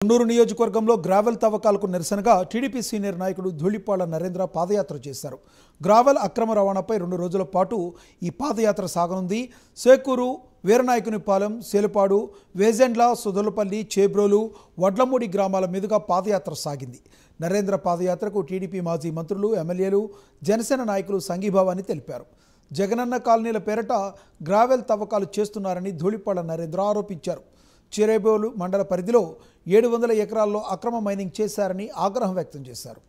కొన్నూరు నియోజకవర్గంలో గ్రావెల్ తవ్వకాలకు నిరసనగా TDP senior నాయకుడు ధూళిపాళ్ల నరేంద్ర పాదయాత్ర చేశారు. గ్రావెల్ అక్రమ రవాణాపై 2 రోజుల పాటు ఈ పాదయాత్ర సాగనుంది. సేకూరు, వీరనాయకునిపాలెం, సేలుపాడు, వేజెండ్ల, సుదలపల్లి, చేబ్రోలు, వడ్లమూడి గ్రామాల మీదుగా పాదయాత్ర సాగింది. నరేంద్ర పాదయాత్రకు టీడీపీ మాజీ మంత్రులు, ఎమ్మెల్యేలు, జనసేన నాయకులు సంఘీభావాన్ని తెలిపారు. జగనన్న కాలనీల పేరిట గ్రావెల్ తవ్వకాలు చేస్తున్నారని ధూళిపాళ్ల నరేంద్ర ఆరోపించారు. చేబ్రోలు మండల పరిధిలో 700 ఎకరాల్లో అక్రమ మైనింగ్ చేశారని ఆగ్రహం వ్యక్తం చేశారు.